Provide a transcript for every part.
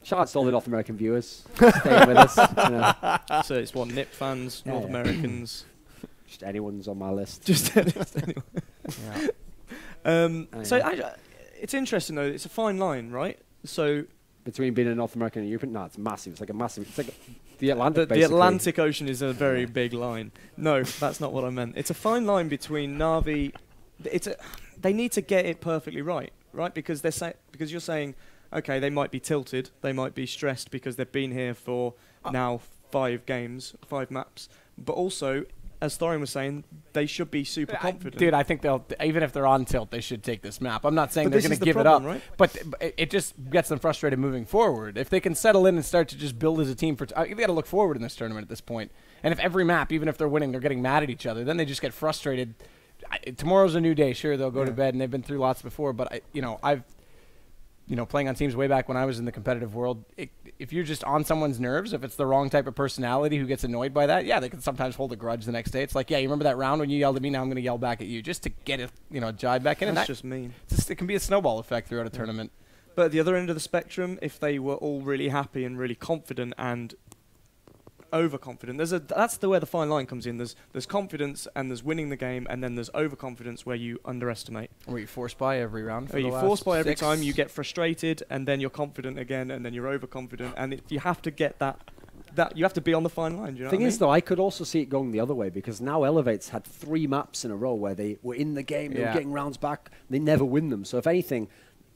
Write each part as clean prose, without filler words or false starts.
Shout out to all the North American viewers staying with us. You know. So it's what, NIP fans, North Americans? Just anyone's on my list. Just anyone. It's interesting though. It's a fine line, right? So between being a North American and European, no, it's massive. It's like a massive. It's like the Atlantic. The Atlantic Ocean is a very big line. No, that's not what I meant. It's a fine line between Na'Vi. They need to get it perfectly right? Because because you're saying, okay, they might be tilted, they might be stressed because they've been here for now 5 maps, but also, as Thorin was saying, they should be super confident. Dude, I think they'll, even if they're on tilt, they should take this map. I'm not saying they're going to give it up, right? But it just gets them frustrated moving forward. If they can settle in and start to just build as a team, you got to look forward in this tournament at this point. And if every map, even if they're winning, they're getting mad at each other, then they just get frustrated. Tomorrow's a new day. Sure, they'll go to bed, and they've been through lots before. But I've playing on teams way back when I was in the competitive world. If you're just on someone's nerves, if it's the wrong type of personality who gets annoyed by that, yeah, they can sometimes hold a grudge the next day. It's like, yeah, you remember that round when you yelled at me? Now I'm going to yell back at you just to get a jibe back in. That's just mean. It can be a snowball effect throughout a tournament. But at the other end of the spectrum, if they were all really happy and really confident and overconfident. That's where the fine line comes in. There's confidence and there's winning the game, and then there's overconfidence where you underestimate. Or you force by every round. Or you force by every time, you get frustrated, and then you're confident again, and then you're overconfident, and you have to get that you have to be on the fine line. Do you know what I mean? Thing is, though, I could also see it going the other way, because now eLevate's had 3 maps in a row where they were in the game, they were getting rounds back, they never win them. So if anything,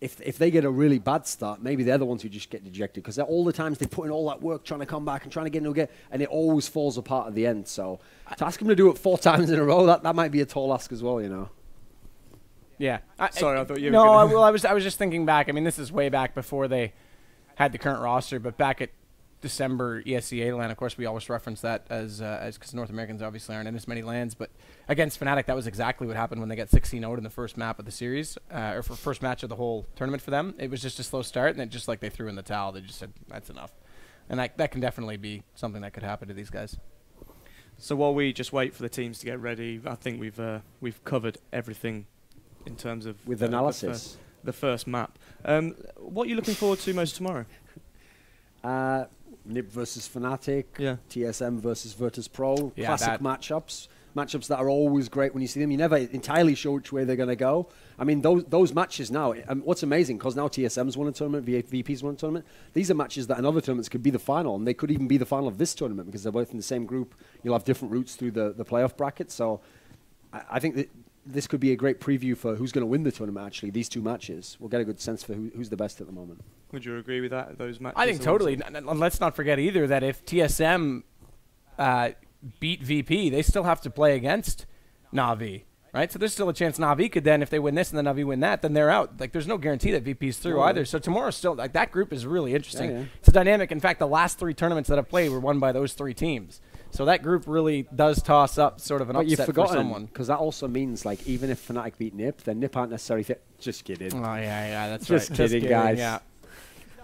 if they get a really bad start, maybe they're the ones who just get dejected, because all the times they put in all that work trying to come back and trying to get into a game, and it always falls apart at the end. So to ask them to do it 4 times in a row, that might be a tall ask as well, you know. Yeah. Sorry, I thought you were well, I was just thinking back. I mean, this is way back before they had the current roster, but back at December ESEA LAN, of course, we always reference that as because North Americans obviously aren't in as many LANs, but against Fnatic, that was exactly what happened when they got 16-0'd in the first map of the series, or for first match of the whole tournament for them. It was just a slow start, and it just like they threw in the towel. They just said, that's enough. And that can definitely be something that could happen to these guys. So while we just wait for the teams to get ready, I think we've covered everything in terms of with analysis. The first map. What are you looking forward to most tomorrow? NIP versus Fnatic, yeah. TSM versus Virtus Pro, yeah, classic matchups that are always great when you see them. You never entirely sure which way they're going to go. I mean, those matches now, what's amazing, because now TSM's won a tournament, VP's won a tournament, these are matches that in other tournaments could be the final, and they could even be the final of this tournament, because they're both in the same group. You'll have different routes through the playoff bracket, so I think that this could be a great preview for who's going to win the tournament, actually, these 2 matches. We'll get a good sense for who's the best at the moment. Would you agree with that, those matches? I think totally. Let's not forget either that if TSM beat VP, they still have to play against Na'Vi, right? So there's still a chance Na'Vi could then, if they win this and then Na'Vi win that, then they're out. Like, there's no guarantee that VP's through either. So tomorrow still, like, that group is really interesting. Yeah. It's a dynamic. In fact, the last 3 tournaments that I've played were won by those 3 teams. So that group really does toss up sort of an upset for someone. Because that also means, like, even if Fnatic beat NIP, then NIP aren't necessarily fit. Just kidding. Oh, yeah, that's just right. Kidding, guys. Yeah.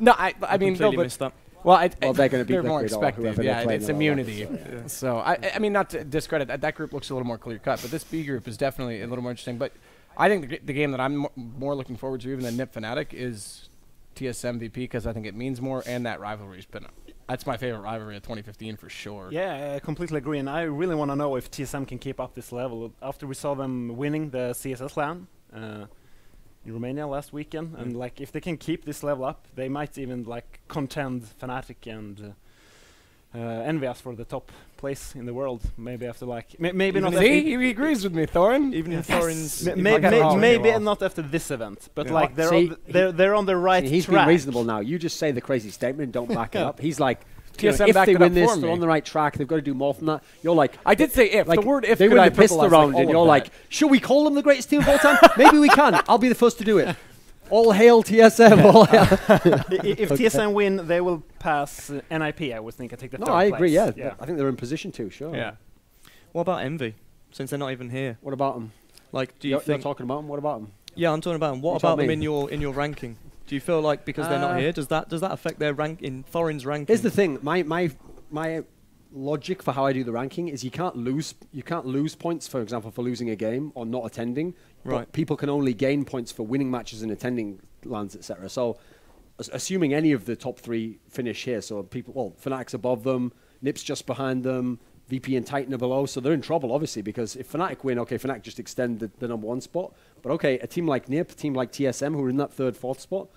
No, I mean, completely missed that. Well, they're going to beat they're more Liquid expected. Yeah, it's immunity. Yeah. So I mean, not to discredit that group looks a little more clear cut, but this B group is definitely a little more interesting. But I think the game that I'm more looking forward to even than NIP Fnatic is TSM VP, because I think it means more, and that rivalry's been. That's my favorite rivalry of 2015 for sure. Yeah, I completely agree, and I really want to know if TSM can keep up this level after we saw them winning the CSS LAN in Romania last weekend, and like if they can keep this level up, they might even like contend Fnatic and Envious for the top place in the world. Maybe after like maybe not. See, he agrees with me, Thorin. Even in Thorin's, maybe not after this event, but like they're on the right he's track. Being reasonable now. You just say the crazy statement and don't back it up. He's like, TSM if they win this, they're on the right track. They've got to do more than that. You're like, I did say if. Like, the word if. They win the pistol round, and you're like, should we call them the greatest team of all time? Maybe we can. I'll be the first to do it. All hail TSM. All hail. If TSM win, they will pass NIP. I would think. I take the third place. I agree. Yeah, I think they're in position to. Sure. Yeah. What about Envy? Since they're not even here. What about them? Like, do you think? You're talking about them. What about them? Yeah, I'm talking about them. What about them in your ranking? Do you feel like because they're not here, does that affect their rank in Thorin's ranking? Here's the thing. My logic for how I do the ranking is you can't lose points, for example, for losing a game or not attending. Right. But people can only gain points for winning matches and attending LANs, etc. So assuming any of the top 3 finish here, so Fnatic's above them, Nip's just behind them, VP and Titan are below, so they're in trouble, obviously, because if Fnatic win, okay, Fnatic just extend the number 1 spot. But okay, a team like Nip, a team like TSM, who are in that 3rd, 4th spot,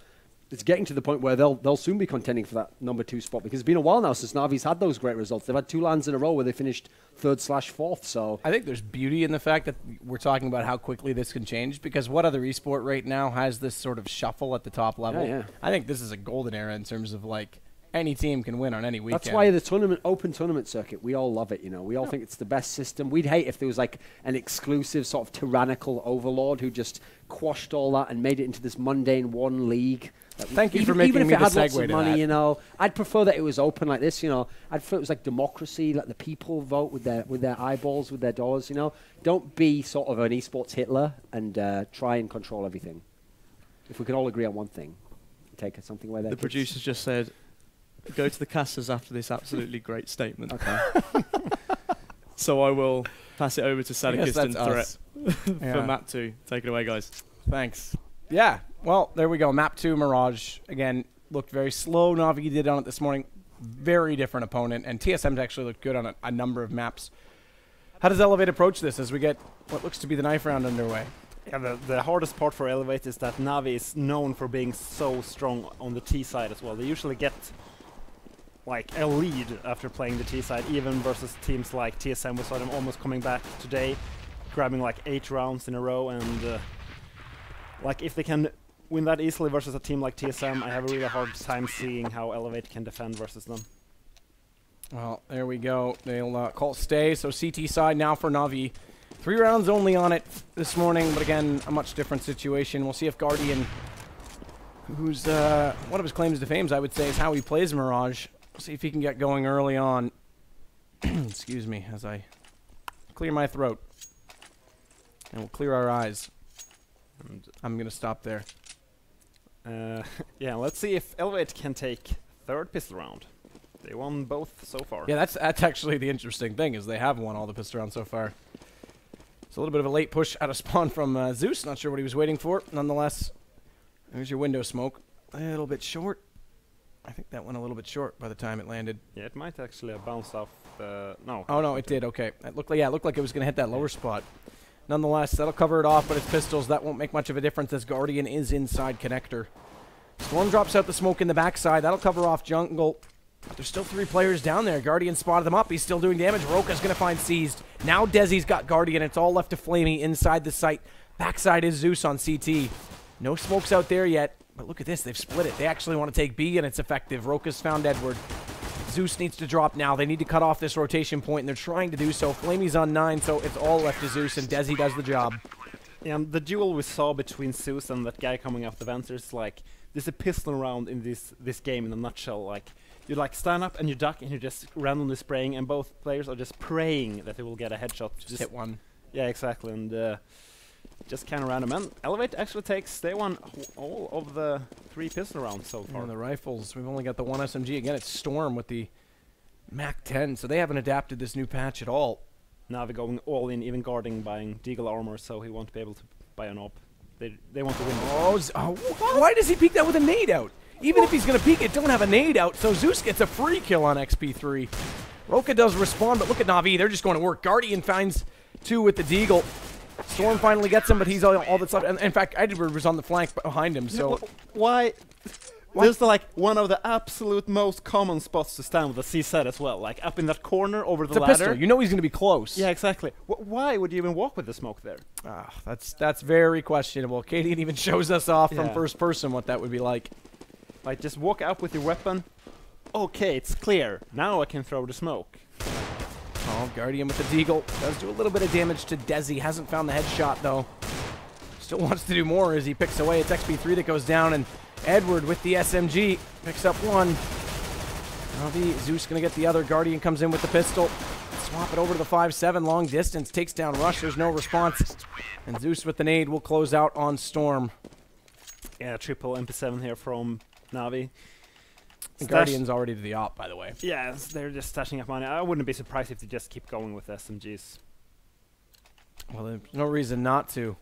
it's getting to the point where they'll soon be contending for that number 2 spot, because it's been a while now since Navi's had those great results. They've had 2 lands in a row where they finished 3rd/4th. So I think there's beauty in the fact that we're talking about how quickly this can change, because what other esport right now has this sort of shuffle at the top level? Yeah. I think this is a golden era in terms of like any team can win on any weekend. That's why the open tournament circuit, we all love it. We all think it's the best system. We'd hate if there was like an exclusive sort of tyrannical overlord who just quashed all that and made it into this mundane one league. Thank you for making me the segue to that. Even if it had lots of money, I'd prefer that it was open like this. I'd prefer it was like democracy, like the people vote with their eyeballs, with their dollars. Don't be sort of an esports Hitler and try and control everything. If we can all agree on one thing, take something away there. The producers just said, go to the casters after this absolutely great statement. Okay. So I will pass it over to Sadakist and us. Threat for map 2. Take it away, guys. Thanks. Yeah, well, there we go. Map 2, Mirage. Again, looked very slow. Navi did on it this morning. Very different opponent. And TSM's actually looked good on a number of maps. How does eLevate approach this as we get what looks to be the knife round underway? Yeah, the hardest part for eLevate is that Navi is known for being so strong on the T side as well. They usually get like a lead after playing the T side, even versus teams like TSM. We saw them almost coming back today, grabbing like 8 rounds in a row, and like if they can win that easily versus a team like TSM, I have a really hard time seeing how eLevate can defend versus them. Well, there we go. They'll call stay. So CT side now for Navi. 3 rounds only on it this morning, but again, a much different situation. We'll see if Guardian, who's one of his claims to fame, I would say, is how he plays Mirage. We'll see if he can get going early on. Excuse me as I clear my throat. And we'll clear our eyes. And I'm going to stop there. Yeah, let's see if eLevate can take 3rd pistol round. They won both so far. Yeah, that's actually the interesting thing, is they have won all the pistol rounds so far. It's a little bit of a late push out of spawn from Zeus. Not sure what he was waiting for. Nonetheless, there's your window smoke. A little bit short. I think that went a little bit short by the time it landed. Yeah, it might actually have bounced off the... No. Oh, no, it did. Okay. It looked like it was going to hit that lower spot. Nonetheless, that'll cover it off, but it's pistols. That won't make much of a difference as Guardian is inside connector. Storm drops out the smoke in the backside. That'll cover off jungle. But there's still 3 players down there. Guardian spotted them up. He's still doing damage. Roka's going to find Seized. Now Desi's got Guardian. It's all left to Flamey inside the site. Backside is Zeus on CT. No smokes out there yet. But look at this. They've split it. They actually want to take B, and it's effective. Roka's found Edward. Zeus needs to drop now. They need to cut off this rotation point, and they're trying to do so. Flamey's on 9, so it's all left to Zeus, and Desi does the job. Yeah, the duel we saw between Zeus and that guy coming off the Vincere, like, there's a pistol round in this game in a nutshell. Like, you like stand up and you duck and you're just randomly spraying, and both players are just praying that they will get a headshot. Just hit one. Yeah, exactly, and just kind of random. And eLevate actually takes, they won all of the 3 pistol rounds so far. And the rifles, we've only got the 1 SMG. Again, it's Storm with the Mac 10, so they haven't adapted this new patch at all. Now they're going all in, even guarding buying Deagle armor, so he won't be able to buy an op. They want to win. Why does he peek that with a nade out? Even if he's going to peek it, don't have a nade out, so Zeus gets a free kill on XP3. Roka does respond, but look at Na'Vi. They're just going to work. Guardian finds 2 with the Deagle. Storm finally gets him, but he's all that's left. And in fact, Edward was on the flank behind him, so... Why? There's like one of the absolute most common spots to stand with a C-set as well, like up in that corner over the ladder. It's a pistol. You know he's going to be close. Yeah, exactly. Why would you even walk with the smoke there? That's very questionable. Cadian even shows us off from first person what that would be like. Like, just walk up with your weapon. Okay, it's clear. Now I can throw the smoke. Oh, Guardian with the Deagle. Does do a little bit of damage to Desi. Hasn't found the headshot, though. Still wants to do more as he picks away. It's XP3 that goes down, and Edward with the SMG picks up 1. Now Zeus going to get the other. Guardian comes in with the pistol. Swap it over to the 5-7. Long distance. Takes down Rush. There's no response. And Zeus with the nade will close out on Storm. Yeah, triple MP7 here from Navi. Guardian's already to the op, by the way. Yeah, they're just stashing up money. I wouldn't be surprised if they just keep going with SMGs. Well, there's no reason not to.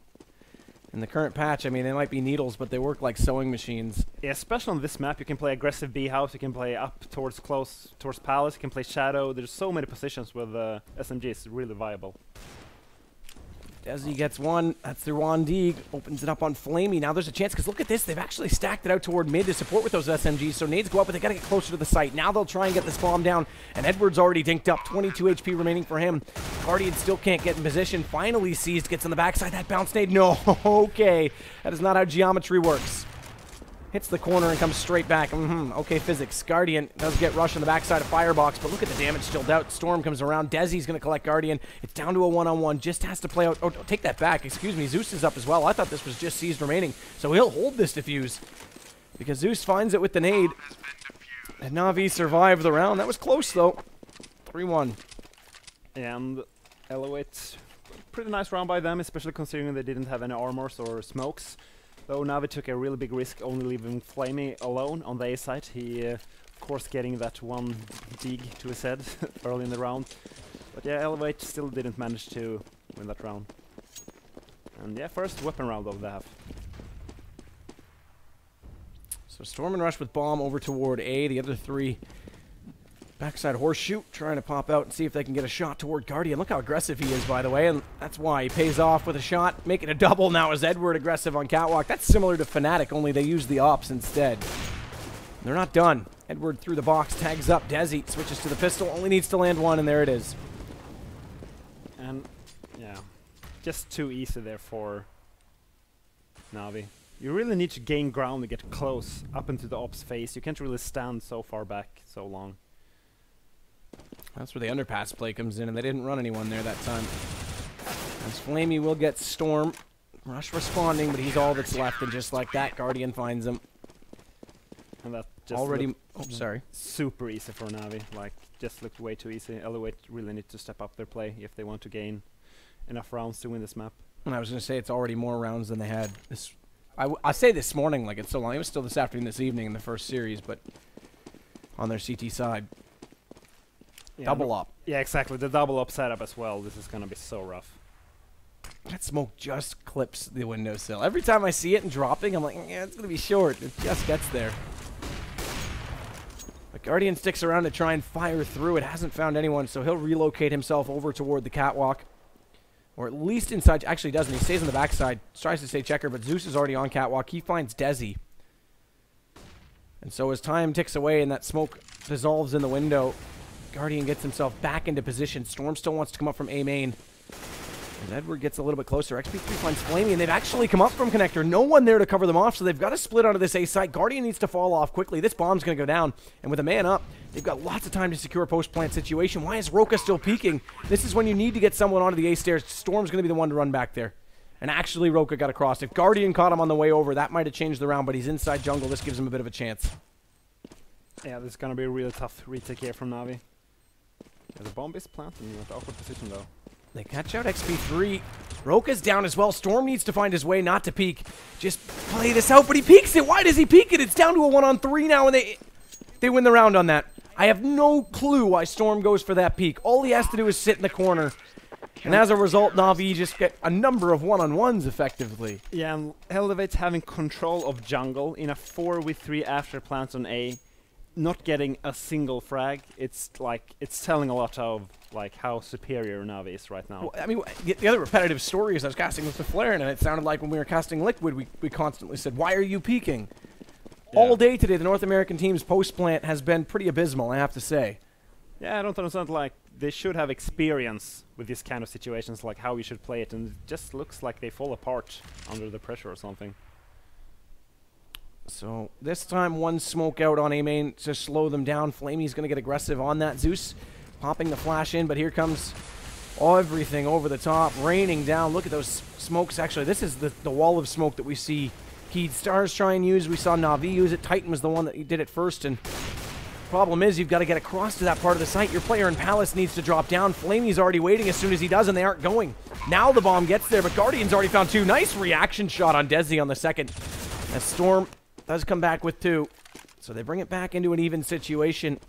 In the current patch, I mean, they might be needles, but they work like sewing machines. Yeah, especially on this map, you can play aggressive B house, you can play up towards palace, you can play shadow. There's so many positions with SMG. It's really viable. Desi gets one. That's through Wandig. Opens it up on Flamey. Now there's a chance, because look at this. They've actually stacked it out toward mid to support with those SMGs. So nades go up, but they got to get closer to the site. Now they'll try and get this bomb down. And Edward's already dinked up. 22 HP remaining for him. Guardian still can't get in position. Finally seized. Gets on the backside. That bounce nade. No. Okay. That is not how geometry works. Hits the corner and comes straight back. Okay, physics. Guardian does get rushed on the backside of Firebox, but look at the damage still out. Storm comes around. Desi's going to collect Guardian. It's down to a one-on-one. Just has to play out. Oh, take that back. Excuse me. Zeus is up as well. I thought this was just seized remaining. So he'll hold this defuse because Zeus finds it with the nade. And Na'Vi survived the round. That was close, though. 3-1. And eLevate, pretty nice round by them, especially considering they didn't have any armors or smokes. Though Na'Vi took a really big risk, only leaving Flamey alone on the A side. He, of course, getting that one dig to his head early in the round. But yeah, eLevate still didn't manage to win that round. And yeah, first weapon round of the half. So Storm and Rush with bomb over toward A. The other three backside horseshoe, trying to pop out and see if they can get a shot toward Guardian. Look how aggressive he is, by the way, and that's why he pays off with a shot. Making a double now is Edward aggressive on Catwalk. That's similar to Fnatic, only they use the ops instead. They're not done. Edward through the box, tags up Desi, switches to the pistol, only needs to land one, and there it is. And yeah, just too easy there for Na'Vi. You really need to gain ground to get close up into the ops phase. You can't really stand so far back so long. That's where the underpass play comes in, and they didn't run anyone there that time. As Flamey will get Storm. Rush responding, but he's all that's left, and just like that, Guardian finds him. And that just Already, oh, sorry. super easy for Na'Vi. Like, just looked way too easy. eLevate really need to step up their play if they want to gain enough rounds to win this map. And I was going to say it's already more rounds than they had. I say this morning like it's so long. It was still this afternoon, this evening in the first series, but on their CT side. Yeah, Double up. Yeah, exactly. The double up setup as well. This is going to be so rough. That smoke just clips the windowsill. Every time I see it and dropping, I'm like, yeah, it's going to be short. It just gets there. But Guardian sticks around to try and fire through. It hasn't found anyone, so he'll relocate himself over toward the catwalk. Or at least inside. Actually, doesn't. He stays on the backside. Tries to stay checker, but Zeus is already on catwalk. He finds Desi. And so as time ticks away and that smoke dissolves in the window, Guardian gets himself back into position. Storm still wants to come up from A main. And Edward gets a little bit closer. XP3 finds Flamey, and they've actually come up from connector. No one there to cover them off, so they've got to split onto this A site. Guardian needs to fall off quickly. This bomb's going to go down. And with a man up, they've got lots of time to secure a post-plant situation. Why is Roka still peeking? This is when you need to get someone onto the A stairs. Storm's going to be the one to run back there. And actually, Roka got across. If Guardian caught him on the way over, that might have changed the round, but he's inside jungle. This gives him a bit of a chance. Yeah, this is going to be a really tough retake here from Na'Vi. The bomb is planted in an awkward position, though. They catch out XP3. Roka's down as well. Storm needs to find his way not to peek. Just play this out, but he peeks it. Why does he peek it? It's down to a 1-on-3 now, and they win the round on that. I have no clue why Storm goes for that peek. All he has to do is sit in the corner. And as a result, Na'Vi just get a number of 1-on-1s effectively. Yeah, and eLevate having control of jungle in a 4v3 after plants on A, not getting a single frag, it's telling a lot of like how superior Na'Vi is right now. Well, I mean, the other repetitive story is I was casting with the Flare, and it sounded like when we were casting Liquid, we constantly said, why are you peeking? Yeah. All day today, the North American team's post-plant has been pretty abysmal, I have to say. Yeah, I don't understand, like, they should have experience with this kind of situations, like how you should play it, and it just looks like they fall apart under the pressure or something. So this time one smoke out on A main to slow them down. Flamey's going to get aggressive on that. Zeus popping the flash in, but here comes everything over the top, raining down. Look at those smokes. Actually, this is the wall of smoke that we see Keyed Stars try and use. We saw Na'Vi use it. Titan was the one that did it first, and problem is you've got to get across to that part of the site. Your player in Palace needs to drop down. Flamey's already waiting as soon as he does, and they aren't going. Now the bomb gets there, but Guardian's already found two. Nice reaction shot on Desi on the second. As Storm does come back with two. So they bring it back into an even situation.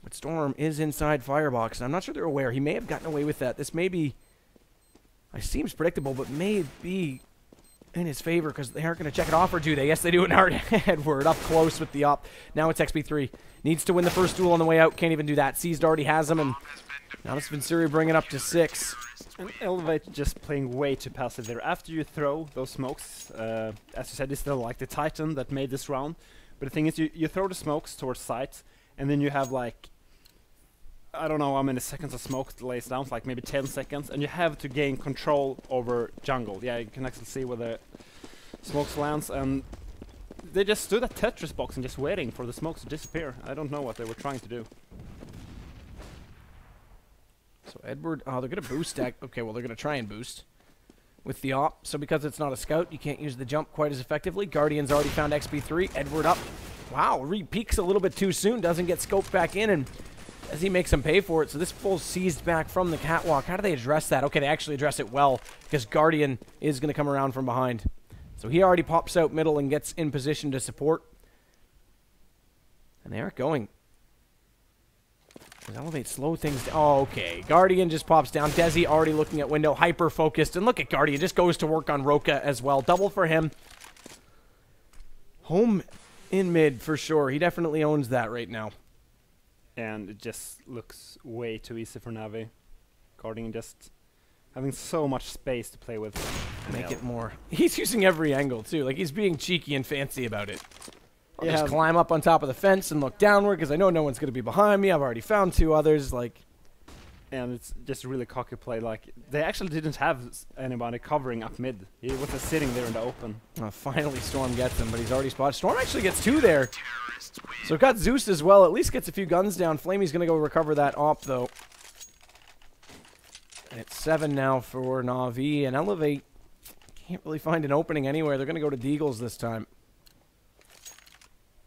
But Storm is inside Firebox, and I'm not sure they're aware. He may have gotten away with that. This may be It seems predictable, but may be in his favor because they aren't going to check it off, or do they? Yes, they do. And Edward up close with the op. Now it's XP3. Needs to win the first duel on the way out. Can't even do that. Seized already has him, and Natus Vincere bringing it up to 6. And eLevate just playing way too passive there. After you throw those smokes, as you said, it's still like the Titan that made this round. But the thing is, you throw the smokes towards sight, and then you have like, I don't know how many seconds of smoke lays down, like maybe 10 seconds, and you have to gain control over jungle. Yeah, you can actually see where the smokes lands, and they just stood at Tetris box and just waiting for the smokes to disappear. I don't know what they were trying to do. So Edward, oh, they're going to boost stack. Okay, well, they're going to try and boost with the op. So because it's not a scout, you can't use the jump quite as effectively. Guardian's already found XP3. Edward up. Wow, re-peeks a little bit too soon. Doesn't get scoped back in, and as he makes him pay for it. So this full seized back from the catwalk. How do they address that? Okay, they actually address it well because Guardian is going to come around from behind. So he already pops out middle and gets in position to support. And they are going. Does eLevate slow things down? Oh, okay. Guardian just pops down. Desi already looking at window, hyper-focused. And look at Guardian. Just goes to work on Roka as well. Double for him. Home in mid for sure. He definitely owns that right now. And it just looks way too easy for Navi. Guardian just having so much space to play with. Make it more. He's using every angle, too. Like, he's being cheeky and fancy about it. I'll just climb up on top of the fence and look downward because I know no one's going to be behind me. I've already found 2 others. Like, and it's just a really cocky play. Like, they actually didn't have anybody covering up mid. He was just sitting there in the open. Finally, Storm gets him, but he's already spotted. Storm actually gets 2 there. So got Zeus as well. At least gets a few guns down. Flamey's going to go recover that op, though. And it's 7 now for Na'Vi. And eLevate can't really find an opening anywhere. They're going to go to Deagles this time.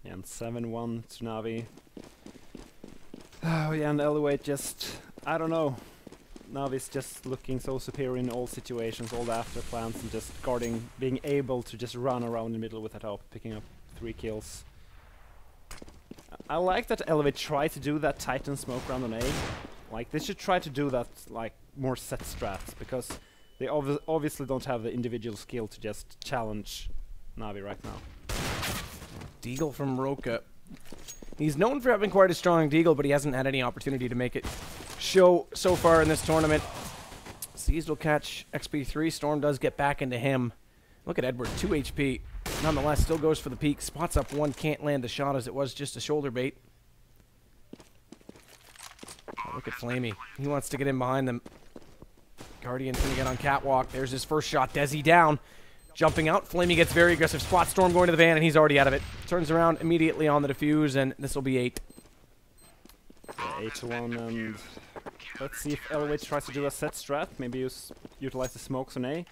Yeah, and 7-1 to Na'Vi. Oh, yeah, and eLevate just, I don't know. Navi's just looking so superior in all situations, all the after plans, and just guarding, being able to just run around the middle with that op, picking up 3 kills. I like that eLevate tried to do that Titan smoke round on A. Like, they should try to do that, like, more set strats, because they obviously don't have the individual skill to just challenge Na'Vi right now. Deagle from Roka. He's known for having quite a strong Deagle, but he hasn't had any opportunity to make it show so far in this tournament. Seized will catch XP3. Storm does get back into him. Look at Edward, 2 HP. Nonetheless, still goes for the peak. Spots up 1, can't land the shot as it was just a shoulder bait. Oh, look at Flamey. He wants to get in behind them. Guardian's going to get on catwalk. There's his first shot. Desi down. Jumping out. Flamey gets very aggressive. Spot Storm going to the van, and he's already out of it. Turns around immediately on the defuse, and this will be 8. Yeah, 8-1, and let's see if eLevate tries to do a set strat. Maybe utilize the smokes on A.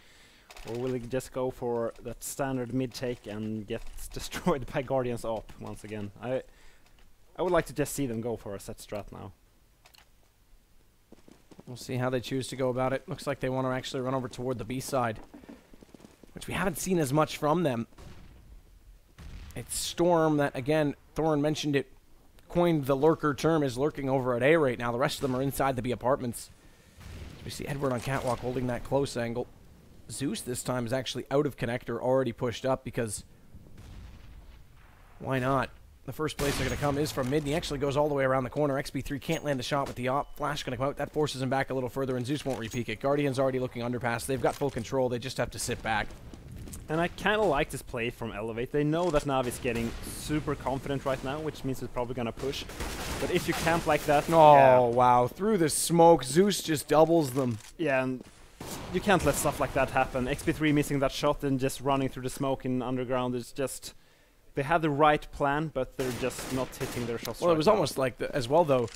Or will he just go for that standard mid take and get destroyed by Guardian's op once again? I would like to just see them go for a set strat now. We'll see how they choose to go about it. Looks like they want to actually run over toward the B side, which we haven't seen as much from them. It's Storm that, again, Thorin mentioned it, coined the lurker term, is lurking over at A right now. The rest of them are inside the B apartments. We see Edward on catwalk holding that close angle. Zeus this time is actually out of connector, already pushed up because why not? The first place they're going to come is from mid, and he actually goes all the way around the corner. XP3 can't land a shot with the op. Flash going to come out. That forces him back a little further, and Zeus won't repeat it. Guardian's already looking underpass. They've got full control. They just have to sit back. And I kind of like this play from eLevate. They know that Navi's getting super confident right now, which means it's probably going to push. But if you camp like that... Oh, wow. Through the smoke, Zeus just doubles them. Yeah, and you can't let stuff like that happen. XP3 missing that shot and just running through the smoke in underground is just... They had the right plan, but they're just not hitting their shots. Well, it was almost like, as well, though,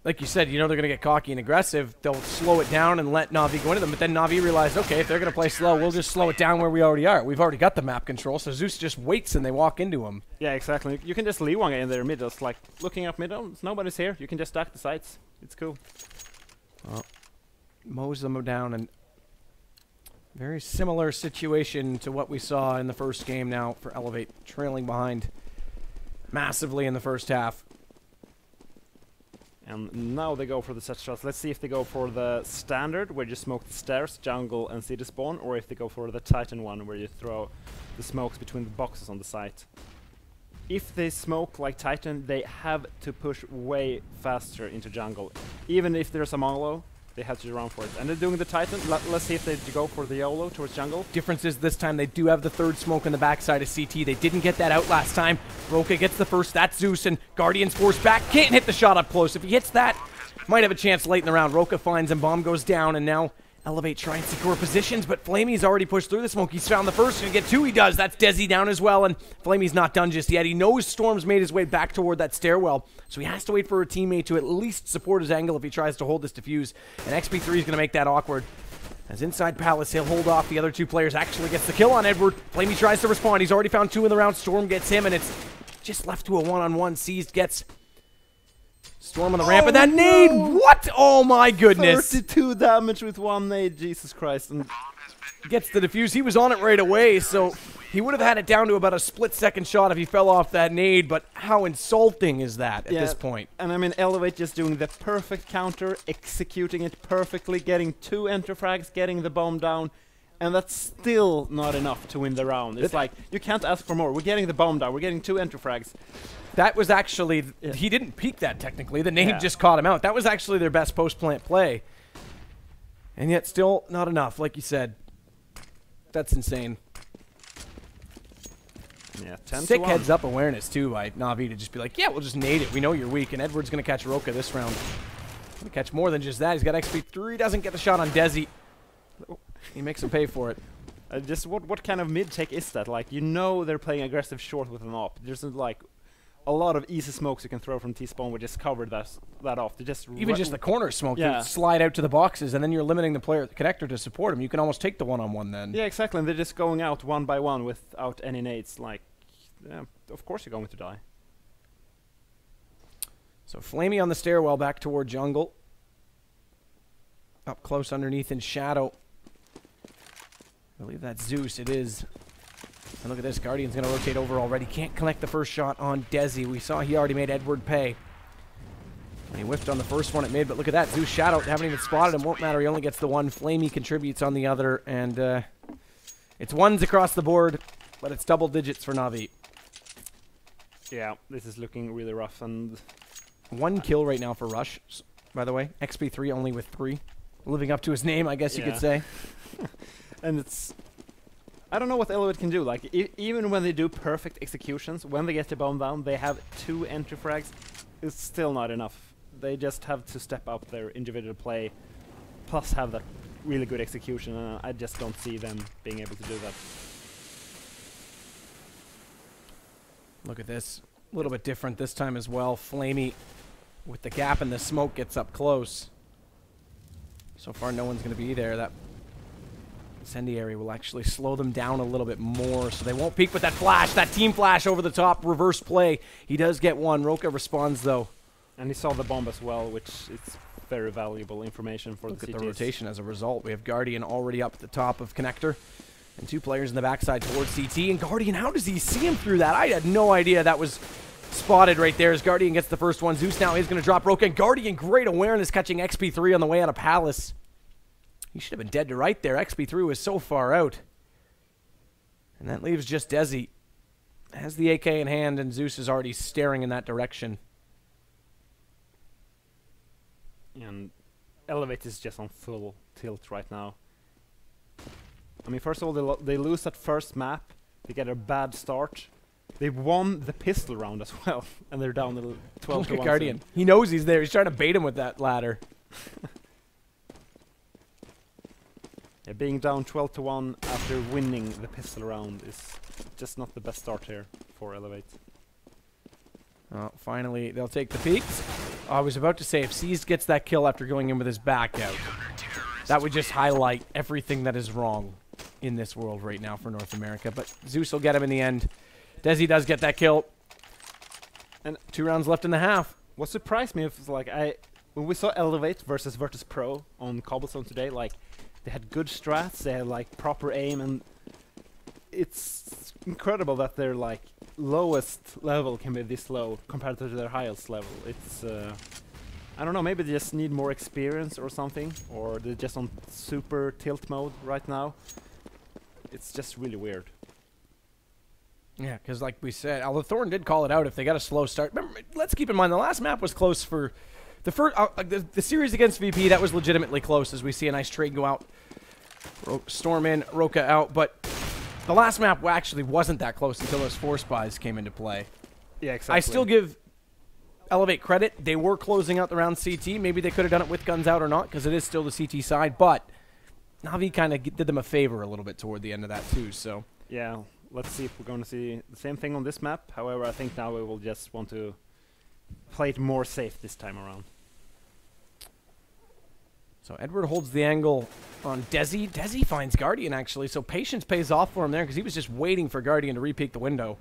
like you said, you know they're going to get cocky and aggressive. They'll slow it down and let Na'Vi go into them. But then Na'Vi realized, okay, if they're going to play slow, we'll just slow it down where we already are. We've already got the map control, so Zeus just waits and they walk into him. Yeah, exactly. You can just leave one guy in their middle. It's like looking up middle. Nobody's here. You can just stack the sites. It's cool. Well, mows them down, and very similar situation to what we saw in the first game now for eLevate, trailing behind massively in the first half. And now they go for the set shots. Let's see if they go for the standard, where you smoke the stairs, jungle, and city spawn, or if they go for the Titan one, where you throw the smokes between the boxes on the site. If they smoke like Titan, they have to push way faster into jungle. Even if there's a Mongolo, they have to run for it. And they're doing the Titan. Let's see if they go for the YOLO towards jungle. Difference is this time they do have the third smoke on the backside of CT. They didn't get that out last time. Roka gets the first. That's Zeus, and Guardian's forced back. Can't hit the shot up close. If he hits that, might have a chance late in the round. Roka finds him. Bomb goes down, and now eLevate try and secure positions, but Flamey's already pushed through the smoke. He's found the first. Gonna get two. He does. That's Desi down as well, and Flamey's not done just yet. He knows Storm's made his way back toward that stairwell, so he has to wait for a teammate to at least support his angle if he tries to hold this defuse, and XP3 is going to make that awkward. As inside Palace, he'll hold off the other two players. Actually gets the kill on Edward. Flamey tries to respond. He's already found two in the round. Storm gets him, and it's just left to a one-on-one. Seized gets Storm on the ramp, and that nade! What? Oh my goodness! 32 damage with one nade, Jesus Christ. And gets the defuse. He was on it right away, so he would have had it down to about a split-second shot if he fell off that nade, but how insulting is that at this point? And I mean, eLevate just doing the perfect counter, executing it perfectly, getting two enter frags, getting the bomb down, and that's still not enough to win the round. It's like, you can't ask for more. We're getting the bomb down, we're getting two enter frags. That was actually, he didn't peek that technically, the nade just caught him out. That was actually their best post-plant play. And yet still not enough, like you said. That's insane. Yeah, 10 Sick to 1. heads-up awareness, too, by Na'Vi to just be like, yeah, we'll just nade it. We know you're weak, and Edward's going to catch Roka this round. Going to catch more than just that. He's got XP3, doesn't get the shot on Desi. He makes him pay for it. Just what kind of mid-tech is that? Like, you know they're playing aggressive short with an op. There's like a lot of easy smokes you can throw from T-spawn would just cover that off. They just even just the corner smoke, you slide out to the boxes, and then you're limiting the player, the connector, to support him. You can almost take the one-on-one then. Yeah, exactly. And they're just going out one by one without any nades. Like, of course you're going to die. So Flamey on the stairwell back toward jungle. Up close underneath in shadow. I believe that's Zeus. It is. And look at this. Guardian's going to rotate over already. Can't connect the first shot on Desi. We saw he already made Edward pay. And he whiffed on the first one it made, but look at that. Zeus Shadow, haven't even spotted him. Won't matter. He only gets the one. Flamey contributes on the other. And it's ones across the board, but it's double digits for Na'Vi. Yeah, this is looking really rough. And one kill right now for Rush, by the way. XP3 only with 3. Living up to his name, I guess you could say. And it's... I don't know what eLevate can do. Like, even when they do perfect executions, when they get the bomb down, they have 2 entry frags. It's still not enough. They just have to step up their individual play, plus have that really good execution, and I just don't see them being able to do that. Look at this. A little bit different this time as well. Flamey, with the gap in the smoke, gets up close. So far, no one's going to be there. That incendiary will actually slow them down a little bit more, so they won't peek with that flash, that team flash over the top, reverse play. He does get one. Roka responds, though. And he saw the bomb as well, which is very valuable information for the CTs. Look at the rotation as a result. We have Guardian already up at the top of Connector, and 2 players in the backside towards CT. And Guardian, how does he see him through that? I had no idea that was spotted right there as Guardian gets the first one. Zeus now is going to drop Roka, and Guardian, great awareness, catching XP3 on the way out of Palace. He should have been dead to right there. XP3 was so far out. And that leaves just Desi. Has the AK in hand, and Zeus is already staring in that direction. And eLevate is just on full tilt right now. I mean, first of all, they lose that first map. They get a bad start. They won the pistol round as well, and they're down to 12 to 1. Guardian. He knows he's there. He's trying to bait him with that ladder. Yeah, being down 12 to 1 after winning the pistol round is just not the best start here for eLevate. Finally, they'll take the peaks. I was about to say, if Seized gets that kill after going in with his back out, that would just highlight everything that is wrong in this world right now for North America. But Zeus will get him in the end. Desi does get that kill. And 2 rounds left in the half. What surprised me was, like, when we saw eLevate versus Virtus Pro on Cobblestone today, like, they had good strats, they had, like, proper aim, and it's incredible that their, like, lowest level can be this low compared to their highest level. It's I don't know, maybe they just need more experience or something, or they're just on super tilt mode right now. It's just really weird. Yeah, because like we said, although Thorn did call it out if they got a slow start. Remember, let's keep in mind the last map was close for the first the series against VP. That was legitimately close, as we see a nice trade go out, Storm in, Roka out. But the last map actually wasn't that close until those force buys came into play. Yeah, exactly. I still give eLevate credit. They were closing out the round CT. Maybe they could have done it with guns out or not, because it is still the CT side. But Na'Vi kind of did them a favor a little bit toward the end of that too. So yeah. Let's see if we're going to see the same thing on this map. However, I think now we will just want to play it more safe this time around. So Edward holds the angle on Desi. Desi finds Guardian, actually, so patience pays off for him there because he was just waiting for Guardian to re-peek the window.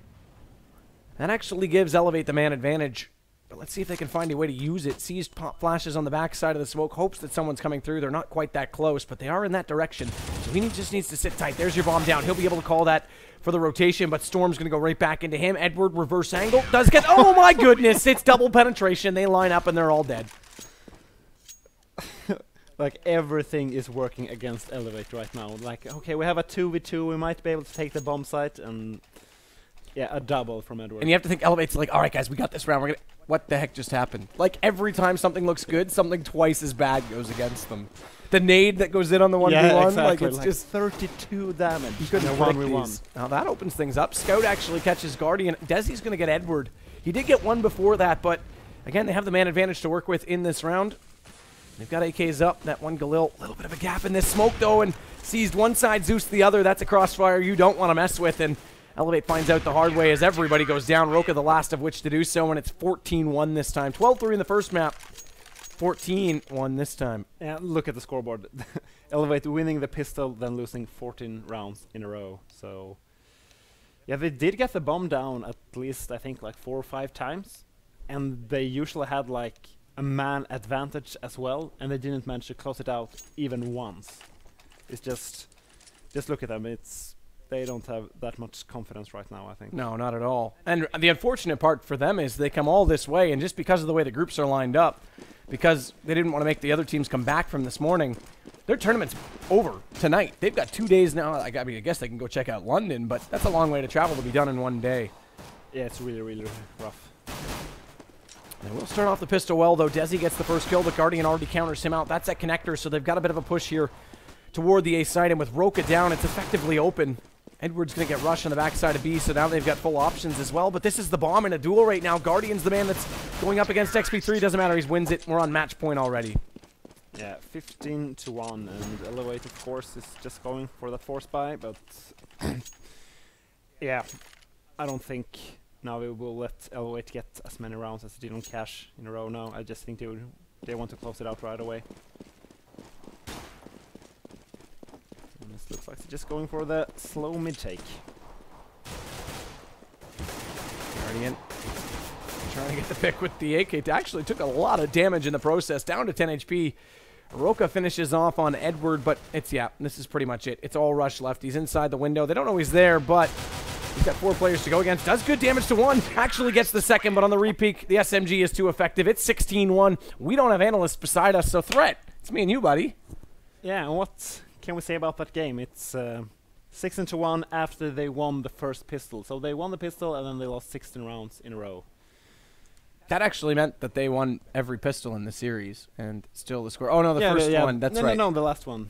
That actually gives eLevate the man advantage. But let's see if they can find a way to use it. Sees pop flashes on the backside of the smoke, hopes that someone's coming through. They're not quite that close, but they are in that direction. So he just needs to sit tight. There's your bomb down. He'll be able to call that for the rotation, but Storm's going to go right back into him. Edward, reverse angle, does get... Oh, my goodness! It's double penetration. They line up, and they're all dead. Like, everything is working against eLevate right now. Like, okay, we have a 2v2. We might be able to take the bomb site, and... yeah, a double from Edward. And you have to think eLevate's like, all right, guys, we got this round. We're gonna... What the heck just happened? Like, every time something looks good, something twice as bad goes against them. The nade that goes in on the 1v1, yeah, exactly. like, it's like just... 32 damage. You couldn't predict 1v1. these. Now, that opens things up. Scout actually catches Guardian. Desi's going to get Edward. He did get one before that, but, again, they have the man advantage to work with in this round. They've got AKs up. That one Galil, a little bit of a gap in this smoke, though, and seized one side, Zeus the other. That's a crossfire you don't want to mess with, and eLevate finds out the hard way as everybody goes down. Roka the last of which to do so, and it's 14-1 this time. 12-3 in the first map. 14-1 this time. Yeah, look at the scoreboard. eLevate winning the pistol, then losing 14 rounds in a row. So, yeah, they did get the bomb down at least, I think, like 4 or 5 times. And they usually had, like, a man advantage as well, and they didn't manage to close it out even once. It's just look at them. They don't have that much confidence right now, I think. No, not at all. And the unfortunate part for them is they come all this way, and just because of the way the groups are lined up, because they didn't want to make the other teams come back from this morning, their tournament's over tonight. They've got 2 days now. I mean, I guess they can go check out London, but that's a long way to travel to be done in one day. Yeah, it's really, really rough. They will start off the pistol well, though. Desi gets the first kill. The Guardian already counters him out. That's at connector, so they've got a bit of a push here toward the A side, and with Roka down, it's effectively open. Edward's going to get rushed on the backside of B, so now they've got full options as well. But this is the bomb in a duel right now. Guardian's the man that's going up against XP3. Doesn't matter. He wins it. We're on match point already. Yeah, 15-1, and eLevate, of course, is just going for that force buy, but yeah, I don't think now we will let eLevate get as many rounds as they did on Cash in a row now. I just think they want to close it out right away. And this looks like they're just going for the slow mid-take. Guardian trying to get the pick with the AK. It actually took a lot of damage in the process, down to 10 HP. Roka finishes off on Edward, but it's, yeah, this is pretty much it. It's all rush left. He's inside the window. They don't know he's there, but he's got 4 players to go against. Does good damage to one. Actually gets the second, but on the repeak, the SMG is too effective. It's 16-1. We don't have analysts beside us, so Threat, it's me and you, buddy. Yeah, and what can we say about that game? It's 16-1 after they won the first pistol. So they won the pistol, and then they lost 16 rounds in a row. That actually meant that they won every pistol in the series, and still the score. Oh, no, the first one. That's right. No, the last one.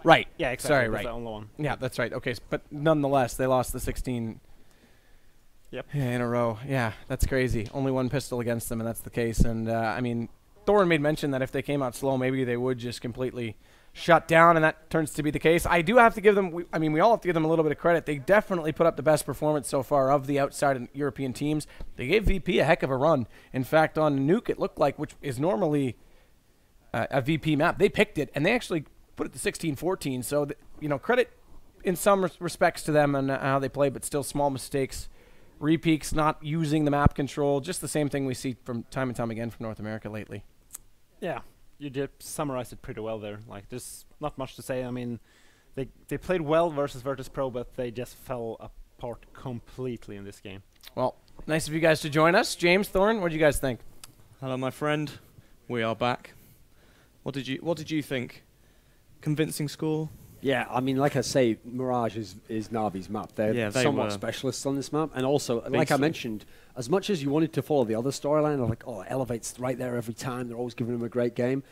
Right. Yeah, exactly. Sorry, That's right. the only one. Yeah, that's right. Okay, but nonetheless, they lost the 16 in a row. Yeah, that's crazy. Only one pistol against them, and that's the case. And, I mean, Thorin made mention that if they came out slow, maybe they would just completely shut down, and that turns to be the case. I do have to give them, we all have to give them a little bit of credit. They definitely put up the best performance so far of the outside European teams. They gave VP a heck of a run. In fact, on Nuke, it looked like, which is normally a VP map, they picked it, and they actually put it to 16-14. So, credit in some respects to them and how they play, but still small mistakes. Repeaks, not using the map control, just the same thing we see from time and time again from North America lately. Yeah. You did summarize it pretty well there. Like, there's not much to say. I mean, they played well versus Virtus Pro, but they just fell apart completely in this game. Well, nice of you guys to join us. James, Thorn, what do you guys think? Hello, my friend. we are back. What did you think? Convincing score? Yeah, I mean, like I say, Mirage is Navi's map. They're somewhat specialists on this map. And also, like I mentioned, as much as you wanted to follow the other storyline of like, oh, eLevate's right there every time, they're always giving them a great game,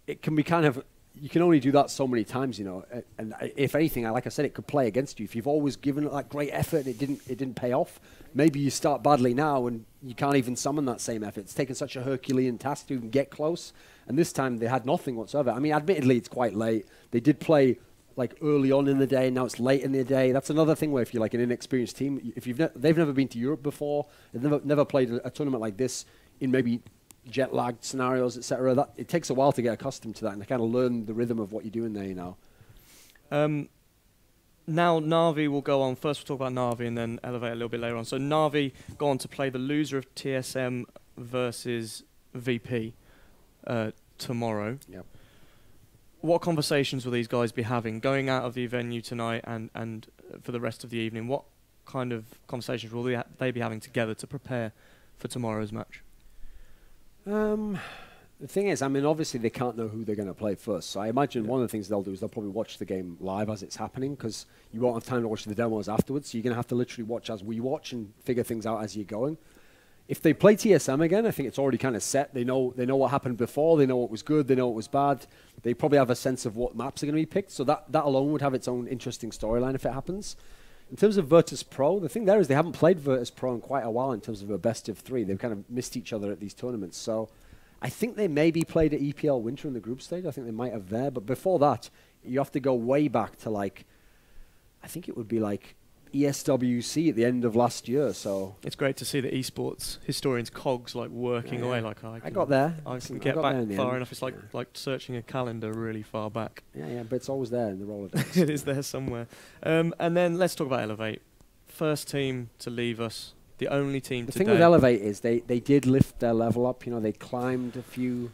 it can be kind of, you can only do that so many times, you know. And if anything, like I said, it could play against you. If you've always given it that great effort and it didn't pay off, maybe you start badly now and you can't even summon that same effort. It's taken such a Herculean task to even get close. And this time they had nothing whatsoever. I mean, admittedly, it's quite late. They did play like early on in the day, now it's late in the day. That's another thing where if you're like an inexperienced team, if they've never been to Europe before, they've never played a tournament like this in maybe jet lagged scenarios, etc. That it takes a while to get accustomed to that and to kind of learn the rhythm of what you're doing there, you know. Now Na'Vi will go on. First we'll talk about Na'Vi and then eLevate a little bit later on. So Na'Vi go on to play the loser of TSM versus VP tomorrow. Yep. What conversations will these guys be having going out of the venue tonight and for the rest of the evening? What kind of conversations will they be having together to prepare for tomorrow's match? The thing is, I mean, obviously they can't know who they're going to play first. So I imagine one of the things they'll do is they'll probably watch the game live as it's happening because you won't have time to watch the demos afterwards. So you're going to have to literally watch as we watch and figure things out as you're going. If they play TSM again, I think it's already kind of set. They know what happened before. They know what was good. They know what was bad. They probably have a sense of what maps are going to be picked. So that alone would have its own interesting storyline if it happens. In terms of Virtus Pro, the thing there is they haven't played Virtus Pro in quite a while in terms of a best of three. They've kind of missed each other at these tournaments. So I think they maybe played at EPL Winter in the group stage. I think they might have there. But before that, you have to go way back to like, I think it would be like ESWC at the end of last year. So it's great to see the esports historians cogs like working away. Like I got there. I can get back far enough. It's like searching a calendar really far back. Yeah, but it's always there in the Rolodex. It is there somewhere. And then let's talk about eLevate. First team to leave us. The only team the today. thing with eLevate is they did lift their level up. You know, they climbed a few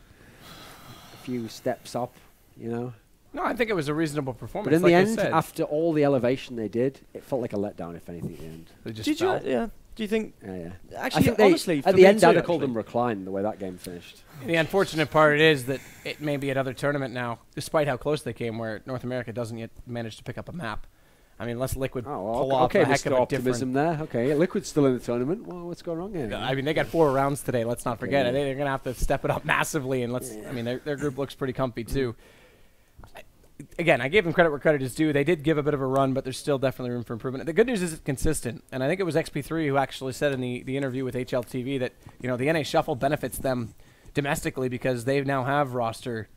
steps up. You know. No, I think it was a reasonable performance. But in the end, after all the elevation they did, it felt like a letdown, if anything, at the end. They just did fell. Yeah. Do you think? Yeah. Actually, honestly, at the end, I'd have called them reclined the way that game finished. The unfortunate part is that it may be another tournament now, despite how close they came, where North America doesn't yet manage to pick up a map. I mean, unless Liquid pull off a heck of a optimism there. Okay, Liquid's still in the tournament. Well, what's going wrong here? I mean, they got 4 rounds today. Let's not forget it. They're going to have to step it up massively, and I mean, their group looks pretty comfy too. Again, I gave them credit where credit is due. They did give a bit of a run, but there's still definitely room for improvement. The good news is it's consistent, and I think it was XP3 who actually said in the interview with HLTV that the NA Shuffle benefits them domestically because they now have roster,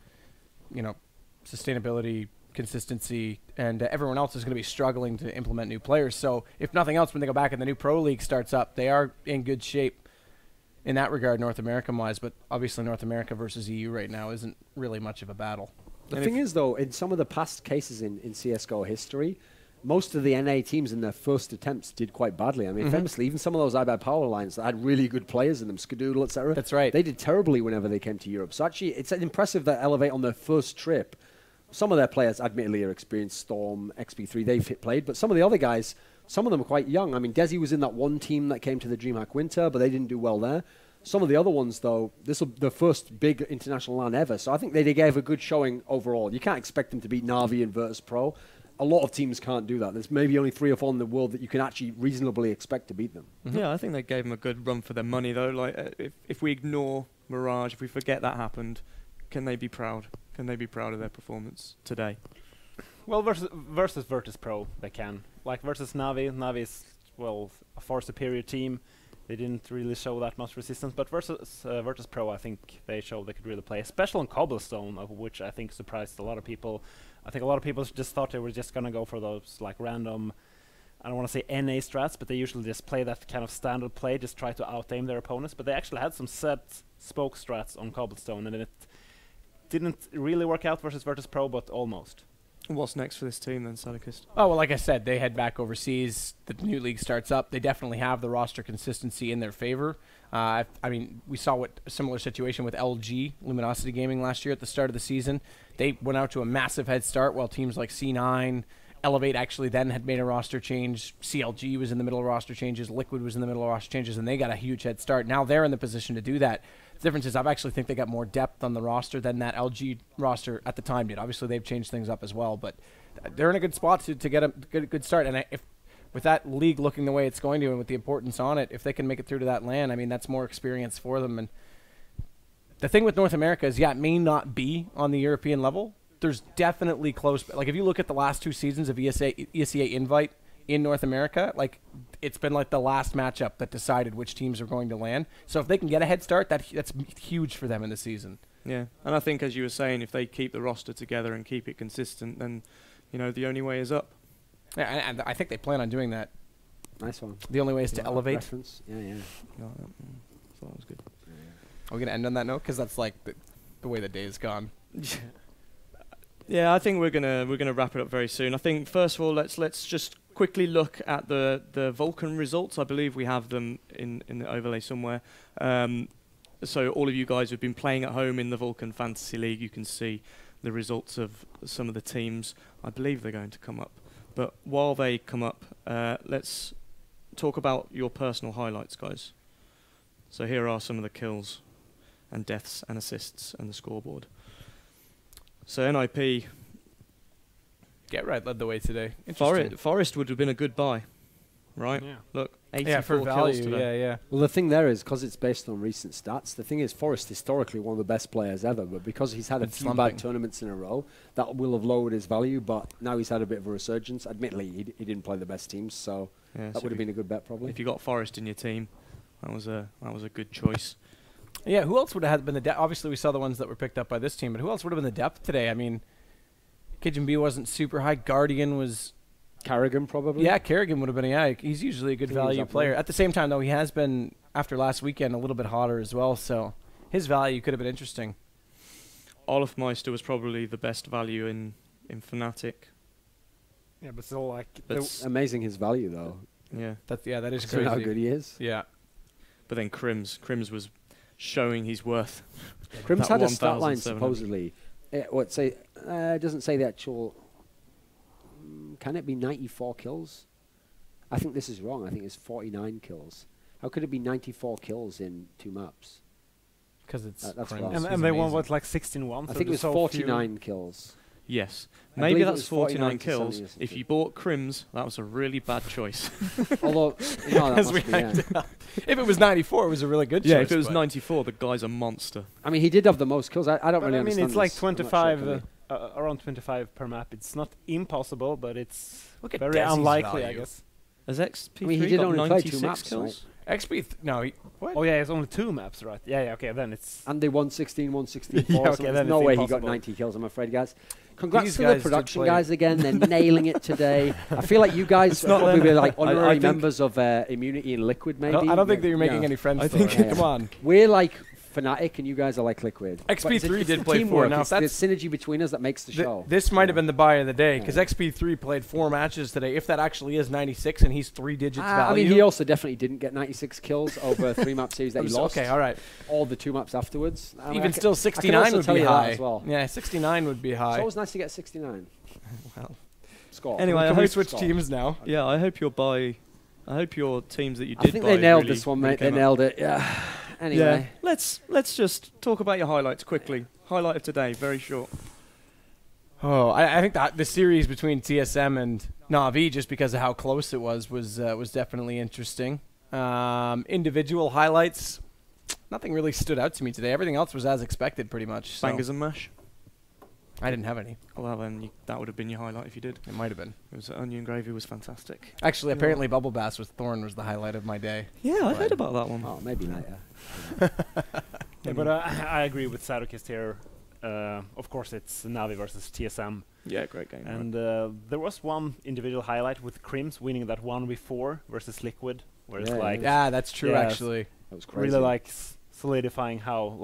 sustainability, consistency, and everyone else is going to be struggling to implement new players. So if nothing else, when they go back and the new Pro League starts up, they are in good shape in that regard, North American-wise. But obviously North America versus EU right now isn't really much of a battle. The thing is, though, in some of the past cases in CSGO history, most of the NA teams in their first attempts did quite badly. I mean, famously, even some of those iBad Power lines that had really good players in them, Skadoodle, etc. That's right. They did terribly whenever they came to Europe. So actually, it's impressive that eLevate on their first trip, some of their players, admittedly, are experienced. Storm, XP3, they've played. But some of the other guys, some of them are quite young. I mean, Desi was in that one team that came to the DreamHack Winter, but they didn't do well there. Some of the other ones, though, this will be the first big international LAN ever. So I think they gave a good showing overall. You can't expect them to beat Na'Vi and Virtus Pro. A lot of teams can't do that. There's maybe only 3 or 4 in the world that you can actually reasonably expect to beat them. Yeah, I think they gave them a good run for their money, though. Like, if we ignore Mirage, if we forget that happened, can they be proud? Can they be proud of their performance today? Well, versus Virtus Pro, they can. Like versus Na'Vi. Na'Vi is, well, a far superior team. They didn't really show that much resistance, but versus Virtus Pro, I think they showed they could really play, especially on Cobblestone, of which I think surprised a lot of people. I think a lot of people just thought they were just going to go for those like random, I don't want to say NA strats, but they usually just play that kind of standard play, just try to out-aim their opponents. But they actually had some set spoke strats on Cobblestone, and it didn't really work out versus Virtus Pro, but almost. What's next for this team then, Sadikist? Oh, well, like I said, they head back overseas. The new league starts up. They definitely have the roster consistency in their favor. I mean, we saw a similar situation with LG, Luminosity Gaming, last year at the start of the season. They went out to a massive head start while teams like C9, eLevate actually then had made a roster change. CLG was in the middle of roster changes. Liquid was in the middle of roster changes, and they got a huge head start. Now they're in the position to do that. The difference is I actually think they got more depth on the roster than that LG roster at the time did. Obviously, they've changed things up as well, but they're in a good spot to get a good start. And if with that league looking the way it's going to and with the importance on it, if they can make it through to that LAN, I mean, that's more experience for them. And the thing with North America is, yeah, it may not be on the European level. There's definitely close. Like, if you look at the last 2 seasons of ESEA Invite in North America, like, it's been like the last matchup that decided which teams are going to LAN. So if they can get a head start, that's huge for them in the season. Yeah, and I think, as you were saying, if they keep the roster together and keep it consistent, then, you know, the only way is up. Yeah, and I think they plan on doing that. Nice one. The only way is to eLevate. Reference. Yeah, yeah. No, thought that was good. Are we going to end on that note? Because that's like the way the day is gone. Yeah, I think we're gonna wrap it up very soon. I think first of all, let's just quickly look at the Vulcan results. I believe we have them in the overlay somewhere. So all of you guys who've been playing at home in the Vulcan Fantasy League, you can see the results of some of the teams. I believe they're going to come up. But while they come up, let's talk about your personal highlights, guys. So here are some of the kills and deaths and assists and the scoreboard. So NIP... Get Right led the way today. Forest would have been a good buy, right? Yeah. Look, 84 Yeah, for kills value, today. yeah. Well, the thing there is, because it's based on recent stats, the thing is, Forrest historically one of the best players ever, but because he's had a It's few slumping. bad tournaments in a row, that will have lowered his value, but now he's had a bit of a resurgence. Admittedly, he didn't play the best teams, so Yeah, that so would have been a good bet, probably. if you got Forest in your team, that was a good choice. Yeah, who else would have been the depth? Obviously, we saw the ones that were picked up by this team, but who else would have been the depth today? I mean, Kijin B wasn't super high. Guardian was... Carrigan, probably? Yeah, Kerrigan would have been, yeah, he's usually a good I think he was value up player. there. At the same time, though, he has been, after last weekend, a little bit hotter as well, so his value could have been interesting. Olafmeister was probably the best value in Fnatic. Yeah, but still, like, But Amazing his value, though. yeah, That is Considering crazy. how good he is. Yeah. but then Crims was showing his worth. Crim's That had a stat line, 1,700. supposedly. It doesn't say the actual... Can it be 94 kills? I think this is wrong. I think it's 49 kills. How could it be 94 kills in 2 maps? Because it's That's Crims. wrong. He's and they won, amazing. what, like 16-1? I think it was 49 kills. Yes, I maybe believe it that's was 49 49 to kills. 70 or If something. you bought Crims, that was a really bad choice. Although, no, that As we must be, yeah. hyped up. If it was 94, it was a really good Yeah, choice. if it was but 94, the guy's a monster. I mean, he did have the most kills. I don't But really I mean, understand it's like this. I'm not sure, 25, Kelly. around 25 per map. It's not impossible, but it's Look at very Desi's unlikely, I value. guess. Has XP3 I mean, he did got only play 96 2 maps, kills? XP, no, what? Oh yeah, it's only 2 maps, right? Yeah, okay, then it's... And they won 16, 116, Yeah, 4. okay, so then there's it's no way he got impossible. 90 kills, I'm afraid, guys. Congrats These to guys the did production play- guys again. They're nailing it today. I feel like you guys are probably like honorary think- members of Immunity and Liquid, maybe. I don't think that you're Yeah. making any friends. I though, think- right? Yeah. Come on. We're like Fnatic and you guys are like Liquid. But XP3 it's did the play 4. teamwork, Now, it's the synergy between us that makes the show. This might have been the buy of the day, Yeah. because XP3 played 4 matches today. If that actually is 96 and he's 3 digits value. I mean, he also definitely didn't get 96 kills over a 3-map series that he lost. Okay, all right. All the 2 maps afterwards. I mean, Even I still, can 69 also would tell be you that high. as well. Yeah, 69 would be It's high. always nice to get 69. Well, Score. Anyway, I can we hope switch Score. teams now? Yeah, I hope your teams that you I did think buy they nailed really- this one, really mate. They came up. nailed it. Yeah. Anyway. Yeah, let's just talk about your highlights quickly. Highlight of today, very short. Oh, I think that the series between TSM and Na'Vi, just because of how close it was definitely interesting. Individual highlights, nothing really stood out to me today. Everything else was as expected, pretty much. So. Bangers and mash. I didn't have any. Well, then that would have been your highlight if you did. It might have been. It was onion gravy was fantastic. Actually, apparently, Bubble Bass with Thorn was the highlight of my day. Yeah, I Right. heard about that one. Oh, maybe later. Yeah, but I agree with Sadokist here. Of course, it's Navi versus TSM. Yeah, great game. And there was one individual highlight with Crims winning that 1v4 versus Liquid, where it's Yeah, like Yeah, that's true, Yes. actually. That was crazy. really like solidifying how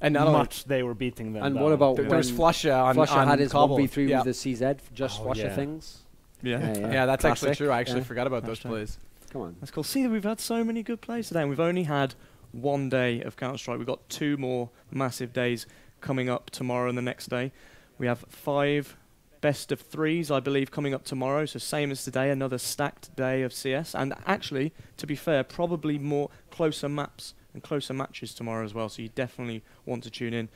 And not only much they were beating them. And down. what about there was when Flusha on Flusha on had his Cobble. 1v3 yeah. with the CZ, just Oh, Flusha yeah. things? yeah. Yeah, that's actually Classic. true. I actually Yeah. forgot about those Hashtag. plays. Come on. That's cool. See that we've had so many good plays today, and we've only had 1 day of Counter-Strike. We've got 2 more massive days coming up tomorrow and the next day. We have 5 best of threes, I believe, coming up tomorrow. So same as today, another stacked day of CS. And actually, to be fair, probably more closer maps and closer matches tomorrow as well. So you definitely want to tune in.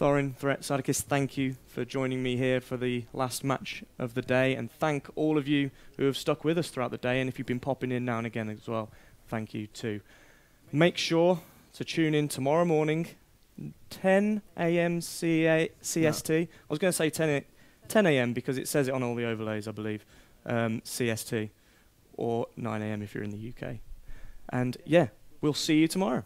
Thorin, Threat, Sadakis, thank you for joining me here for the last match of the day. And thank all of you who have stuck with us throughout the day. And if you've been popping in now and again as well, thank you too. Make sure to tune in tomorrow morning, 10 a.m. CST. No. I was going to say 10 a.m. because it says it on all the overlays, I believe, CST, or 9 a.m. if you're in the UK. And yeah, we'll see you tomorrow.